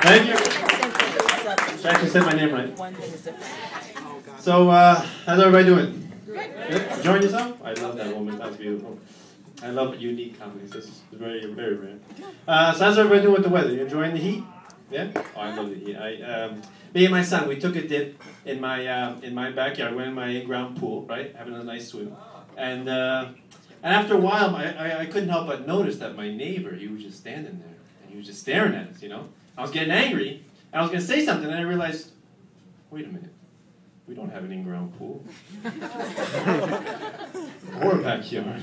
Thank you. I actually said my name right. So, how's everybody doing? Good? Enjoying yourself? I love that woman. That's beautiful. I love unique comedies. This is very, very rare. So how's everybody doing with the weather? You enjoying the heat? Yeah? Oh, I love the heat. Me and my son, we took a dip in my backyard. Went in my in-ground pool, right? Having a nice swim. And after a while, I couldn't help but notice that my neighbor, he was just standing there. And he was just staring at us, you know? I was getting angry. And I was going to say something, and I realized, wait a minute. We don't have an in-ground pool. Or a backyard.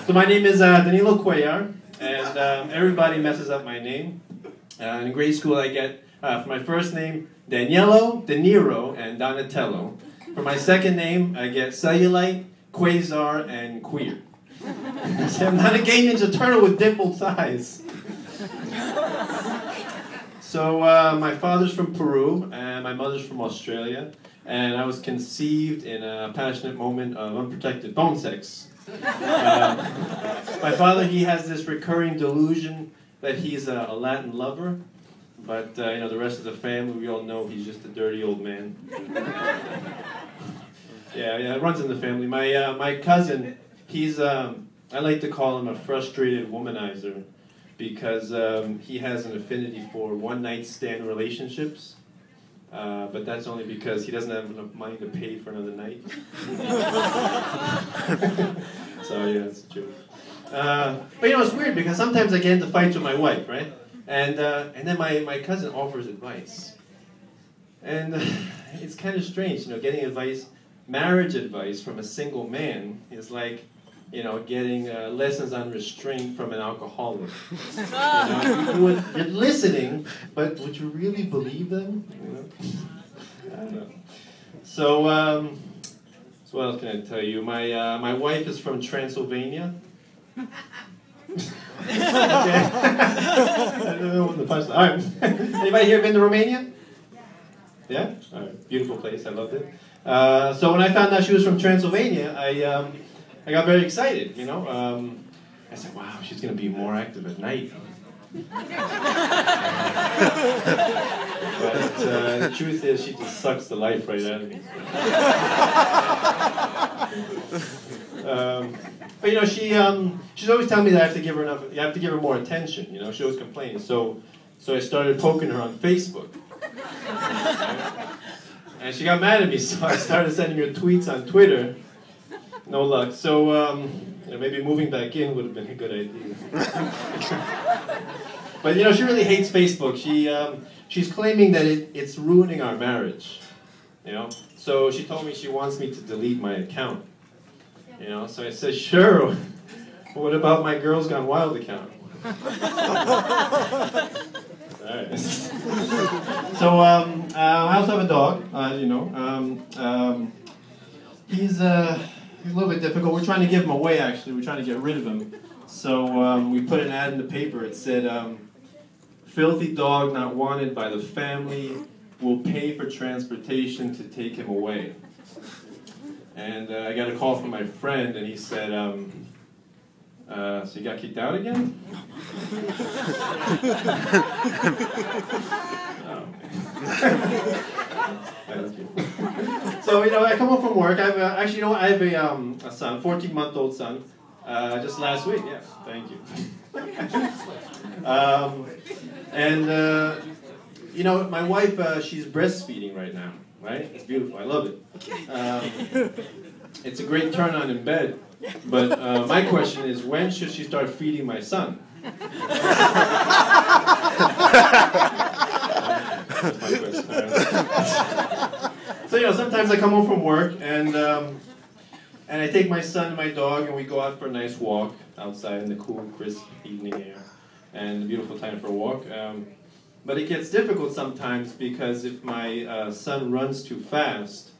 So my name is Danilo Cuellar, and everybody messes up my name. In grade school I get, for my first name, Danielo, De Niro, and Donatello. For my second name, I get Cellulite, Quasar, and Queer. So I'm not a gay Ninja Turtle with dimpled thighs. So my father's from Peru, and my mother's from Australia, and I was conceived in a passionate moment of unprotected phone sex. My father, he has this recurring delusion that he's a Latin lover, but you know, the rest of the family, we all know he's just a dirty old man. Yeah, it runs in the family. My cousin, he's I like to call him a frustrated womanizer, because he has an affinity for one-night stand relationships, but that's only because he doesn't have enough money to pay for another night. So yeah, that's true. But you know, it's weird because sometimes I get into fights with my wife, right? And then my cousin offers advice, and it's kind of strange, you know, getting advice, marriage advice from a single man is like, you know, getting lessons on restraint from an alcoholic. You know, you're listening, but would you really believe them? You know? I don't know. So what else can I tell you? My wife is from Transylvania. Okay. I don't know what the punchline. All right. Anybody here been to Romania? Yeah? All right. Beautiful place. I loved it. So when I found out she was from Transylvania, I got very excited, you know. I said, wow, she's going to be more active at night. But the truth is, she just sucks the life right out of me. But you know, she's always telling me that I have to give her you have to give her more attention. You know, she always complains. So I started poking her on Facebook. And she got mad at me, so I started sending her tweets on Twitter. No luck. So, you know, maybe moving back in would have been a good idea. But you know, she really hates Facebook. She's claiming that it's ruining our marriage. You know, so she told me she wants me to delete my account. You know, so I said, sure. What about my Girls Gone Wild account? Alright. So, I also have a dog. You know, he's a little bit difficult. We're trying to give him away, actually. We're trying to get rid of him. So we put an ad in the paper. It said, filthy dog not wanted by the family, will pay for transportation to take him away. And I got a call from my friend, and he said, so you got kicked out again? Oh. So, you know, I come home from work. I have actually, you know, I have a son, 14-month-old son. Just last week, yes, thank you. You know, my wife, she's breastfeeding right now, right? It's beautiful, I love it. It's a great turn on in bed, but my question is, when should she start feeding my son? That's my question. So, you know, sometimes I come home from work, and I take my son and my dog, and we go out for a nice walk outside in the cool, crisp evening air, and a beautiful time for a walk. But it gets difficult sometimes because if my son runs too fast,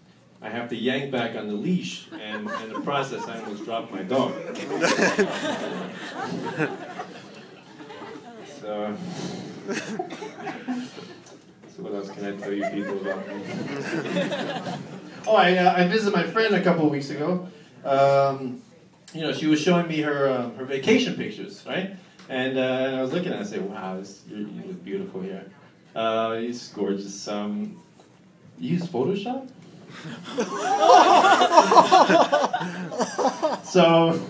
I have to yank back on the leash, and in the process, I almost dropped my dog. So what else can I tell you people about me? Oh, I visited my friend a couple of weeks ago. You know, she was showing me her vacation pictures, right? And I was looking at it, I said, wow, you look beautiful here. He's gorgeous. You use Photoshop? So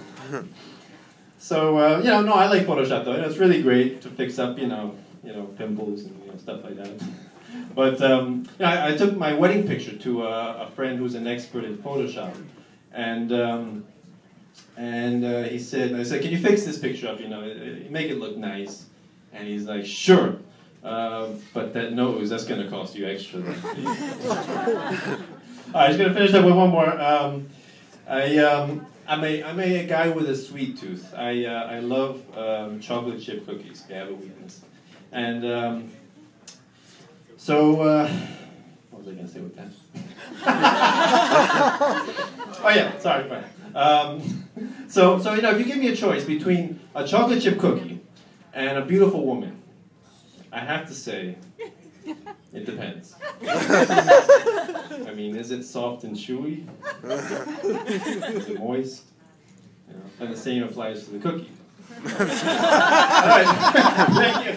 no, I like Photoshop though. It's really great to fix up, pimples and stuff like that. But I took my wedding picture to a friend who's an expert in Photoshop, and I said, can you fix this picture up? Make it look nice. And he's like, sure. But that nose, that's going to cost you extra. All right, just going to finish up with one more. I'm a guy with a sweet tooth. I love chocolate chip cookies. They have a weakness. And what was I going to say with that? Oh yeah, sorry, fine. So if you give me a choice between a chocolate chip cookie and a beautiful woman, I have to say, it depends. I mean, is it soft and chewy? Is it moist? And the same applies to the cookie. All right, thank you.